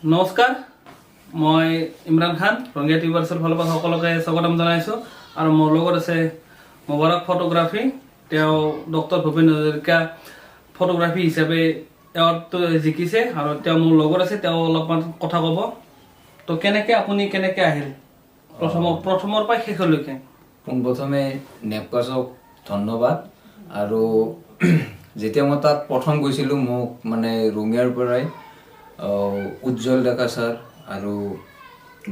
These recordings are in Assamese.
নমস্কাৰ মই ইমৰান খান ৰঙিয়া টিউবাৰ্ছৰ ফালৰ পৰা সকলোকে স্বাগতম জনাইছোঁ আৰু মোৰ লগত আছে মোবাৰক ফটোগ্ৰাফী তেওঁ ডক্টৰ ভূপেন হাজৰিকা ফটোগ্ৰাফী হিচাপে এৱাৰ্ডটো জিকিছে আৰু তেওঁ মোৰ লগত আছে তেওঁ অলপমান কথা ক'ব তো আপুনি কেনেকৈ আহিল প্ৰথমৰ পৰা শেষলৈকে পোনপ্ৰথমে নেপকাছক ধন্যবাদ আৰু যেতিয়া মই তাত প্ৰথম গৈছিলোঁ মোক মানে ৰঙিয়াৰ পৰাই উজ্জ্বল ডেকা ছাৰ আৰু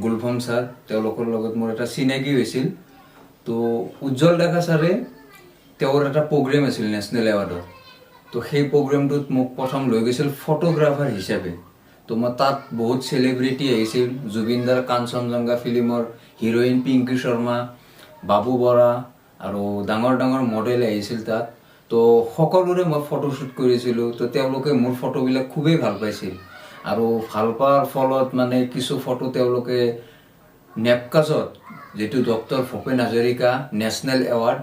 গুলফম ছাৰ তেওঁলোকৰ লগত মোৰ এটা চিনাকি হৈছিল তো উজ্জ্বল ডেকা ছাৰে তেওঁৰ এটা প্ৰগ্ৰেম আছিল নেশ্যনেল এৱাৰ্ডৰ তো সেই প্ৰগ্ৰেমটোত মোক প্ৰথম লৈ গৈছিল ফটোগ্ৰাফাৰ হিচাপে তো মই তাত বহুত চেলিব্ৰিটি আহিছিল জুবিনদাৰ কাঞ্চনজংঘা ফিল্মৰ হিৰোইন পিংকি শৰ্মা বাবু বৰা আৰু ডাঙৰ ডাঙৰ মডেল আহিছিল তাত তো সকলোৰে মই ফটোশ্বুট কৰিছিলোঁ তো তেওঁলোকে মোৰ ফটোবিলাক খুবেই ভাল পাইছিল আৰু ভাল পোৱাৰ ফলত মানে কিছু ফটো তেওঁলোকে নেপকাছত যেটো doctor Bhupen Hazarika national award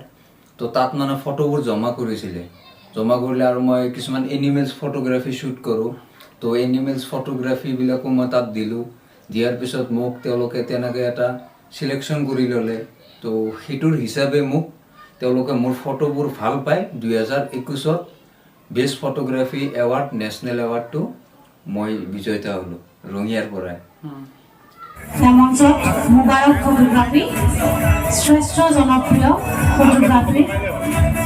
তো তাত মানে ফটোবোৰ জমা কৰিছিলে জমা কৰিলে আৰু মই কিছুমান এনিমেলছ ফটোগ্ৰাফী শ্বুট কৰোঁ তো এনিমেলছ ফটোগ্ৰাফীবিলাকো মই তাত দিলোঁ দিয়াৰ পিছত মোক তেওঁলোকে তেনেকৈ এটা চিলেকশ্যন কৰি ল'লে তো সেইটোৰ হিচাপে মোক তেওঁলোকে মোৰ ফটোবোৰ ভাল পায় 2021ত বেষ্ট ফটোগ্ৰাফী এৱাৰ্ড নেশ্যনেল এৱাৰ্ডটো মই বিজয়িতা হলো ৰঙিয়াৰ পৰাই মঞ্চত মোবাৰক ফটোগ্ৰাফী শ্ৰেষ্ঠ জনপ্ৰিয় ফটোগ্ৰাফী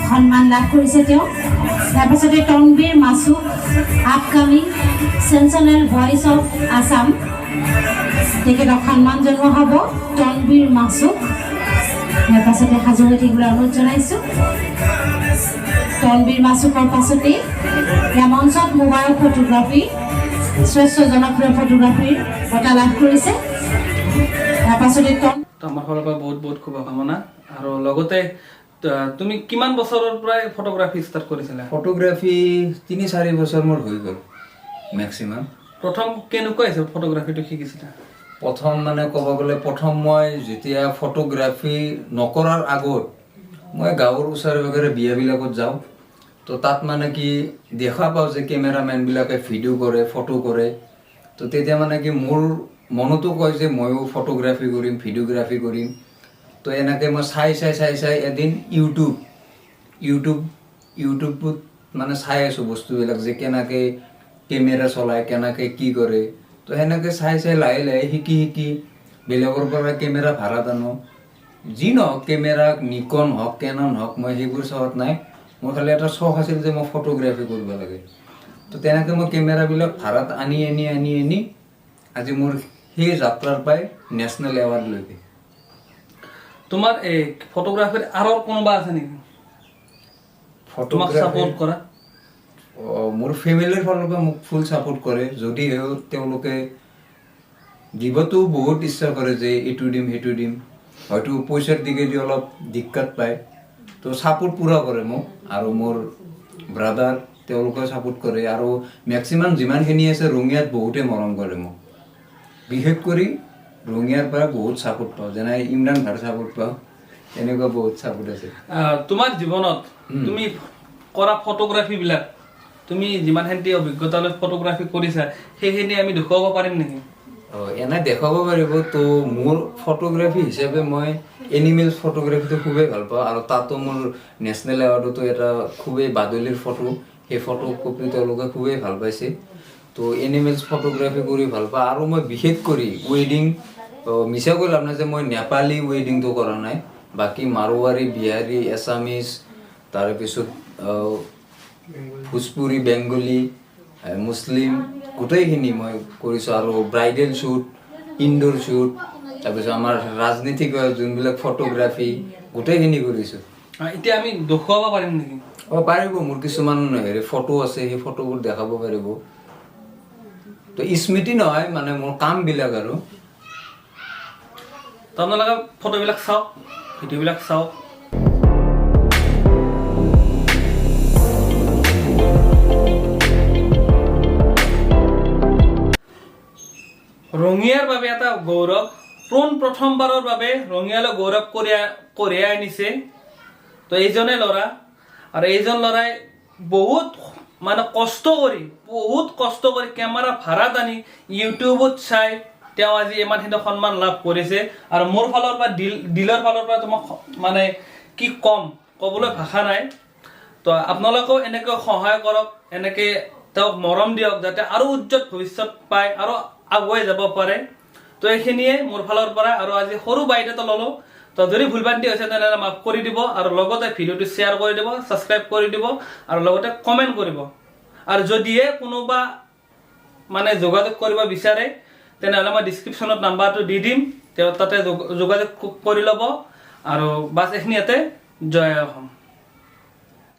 সন্মান লাভ কৰিছে তেওঁ তাৰপিছতে তনবীৰ মাছুক upcoming sensational voice of Assam তেখেতক সন্মান জনোৱা হ'ব তনবীৰ মাছুক তাৰপাছতে সাজু হৈ থাকিবলৈ অনুৰোধ জনাইছোঁ তনবীৰ মাছুকৰ পাছতে মঞ্চত মোবাৰক ফটোগ্ৰাফী শ্ৰেষ্ঠ জনপ্ৰিয় ফটোগ্ৰাফীৰ বঁটা লাভ কৰিছে তাৰপাছতে আমাৰ ফালৰ পৰা বহুত বহুত শুভকামনা আৰু লগতে তুমি কিমান বছৰৰ পৰাই ফটোগ্ৰাফী ষ্টাৰ্ট কৰিছিলা ফটোগ্ৰাফী 3-4 বছৰ মোৰ হৈ গ'ল মেক্সিমাম প্ৰথম কেনেকুৱা আছিল ফটোগ্ৰাফীটো শিকিছিলা প্ৰথম মানে ক'ব গ'লে প্ৰথম মই যেতিয়া ফটোগ্ৰাফী নকৰাৰ আগত মই গাঁৱৰ ওচৰে পাজৰে বিয়াবিলাকত যাওঁ তো তাত মানে কি দেখা পাওঁ যে কেমেৰামেনবিলাকে ভিডিঅ' কৰে ফটো কৰে তো তেতিয়া মানে কি মোৰ মনতো কয় যে ময়ো ফটোগ্ৰাফী কৰিম ভিডিঅ'গ্ৰাফী কৰিম তো এনেকৈ মই চাই এদিন ইউটিউবত মানে চাই আছোঁ বস্তুবিলাক যে কেনেকৈ কেমেৰা চলায় কেনেকৈ কি কৰে তো সেনেকৈ চাই লাহে লাহে শিকি বেলেগৰ পৰা কেমেৰা ভাড়াত আনো যি নহওক কেমেৰা নিকন হওক কেনন হওক মই সেইবোৰ চোৱাত নাই মোৰ খালি এটা চখ আছিল যে মই ফটোগ্ৰাফী কৰিব লাগে তো তেনেকৈ মই কেমেৰাবিলাক ভাড়াত আনি আজি মোৰ সেই যাত্ৰাৰ পৰাই নেশ্যনেল এৱাৰ্ড লৈকে তোমাৰ এই ফটোগ্ৰাফীৰ আৰু কোনোবা আছে নেকি তোমাক সাপোৰ্ট কৰা মোৰ ফেমিলিৰ ফালৰ পৰা মোক ফুল সাপোৰ্ট কৰে যদিও তেওঁলোকে দিবতো বহুত ইচ্ছা কৰে যে এইটো দিম সেইটো দিম হয়তো পইচাৰ দিগেদি অলপ দিক্কত পায় তো সাপোৰ্ট পুৰা কৰে মোক আৰু মোৰ ব্ৰাদাৰ তেওঁলোকে সাপোৰ্ট কৰে আৰু মেক্সিমাম যিমানখিনি আছে ৰঙিয়াত বহুতে মৰম কৰে মোক বিশেষ কৰি ৰঙিয়াৰ পৰা বহুত সাপোৰ্ট পাওঁ যেনে ইমৰান ভাৰ সাপোৰ্ট পাওঁ এনেকুৱা বহুত সাপোৰ্ট আছে তোমাৰ জীৱনত তুমি কৰা ফটোগ্ৰাফীবিলাক তুমি যিমানখিনি অভিজ্ঞতা লৈ ফটোগ্ৰাফী কৰিছা সেইখিনি আমি দেখুৱাব পাৰিম নেকি এনে দেখাব পাৰিব তো মোৰ ফটোগ্ৰাফী হিচাপে মই এনিমেলছ ফটোগ্ৰাফীটো খুবেই ভাল পাওঁ আৰু তাতো মোৰ নেশ্যনেল এৱাৰ্ডতো এটা খুবেই বাদলিৰ ফটো সেই ফটো কপি তেওঁলোকে খুবেই ভাল পাইছে তো এনিমেলছ ফটোগ্ৰাফী কৰি ভাল পাওঁ আৰু মই বিশেষ কৰি ৱেডিং মিছা কৈ লাভ নাই যে মই নেপালী ৱেডিংটো কৰা নাই বাকী মাৰোৱাৰী বিহাৰী এছামিজ তাৰপিছত ভোজপুৰী বেংগলী মুছলিম গোটেইখিনি মই কৰিছোঁ আৰু ব্ৰাইডেল শ্বুট ইনডোৰ শ্বুট তাৰপিছত আমাৰ ৰাজনীতিক যোনবিলাক ফটোগ্ৰাফী গোটেইখিনি কৰিছোঁ এতিয়া আমি দেখুৱাব পাৰিম নেকি পাৰিব মোৰ কিছুমান ফটো আছে সেই ফটোবোৰ দেখাব পাৰিব তো স্মৃতি নহয় মানে মোৰ কামবিলাক আৰু তো আপোনালোকে ফটোবিলাক চাওক ভিডিঅ'বিলাক চাওক ৰঙিয়াৰ বাবে এটা গৌৰৱ প্ৰথমবাৰৰ বাবে ৰঙিয়ালৈ গৌৰৱ কঢ়িয়াই আনিছে তো এইজনে ল'ৰা আৰু এইজন ল'ৰাই বহুত মানে কষ্ট কৰি বহুত কষ্ট কৰি কেমেৰা ভাড়াত আনি ইউটিউবত চাই তেওঁ আজি ইমানখিনি সন্মান লাভ কৰিছে আৰু মোৰ ফালৰ পৰা দিলৰ ফালৰ পৰা তোমাক মানে কি কম ক'বলৈ ভাষা নাই তো আপোনালোকেও এনেকৈ সহায় কৰক এনেকৈ তেওঁক মৰম দিয়ক যাতে আৰু উজ্জ্বল ভৱিষ্যত পায় আৰু আগুৱাই যাব পাৰে তো এইখিনিয়ে মোৰ ফালৰ পৰা আৰু আজি সৰু বাইট এটা ল'লোঁ তো যদি ভুল ভ্ৰান্তি হৈছে তেনেহ'লে মাফ কৰি দিব আৰু লগতে ভিডিঅ'টো শ্বেয়াৰ কৰি দিব ছাবস্ক্ৰাইব কৰি দিব আৰু লগতে কমেণ্ট কৰিব আৰু যদিহে কোনোবা মানে যোগাযোগ কৰিব বিচাৰে তেনেহ'লে মই ডিছক্ৰিপশ্যনত নাম্বাৰটো দি দিম তেওঁ তাতে যোগাযোগ কৰি ল'ব আৰু বাছ এইখিনিতে জয় অসম।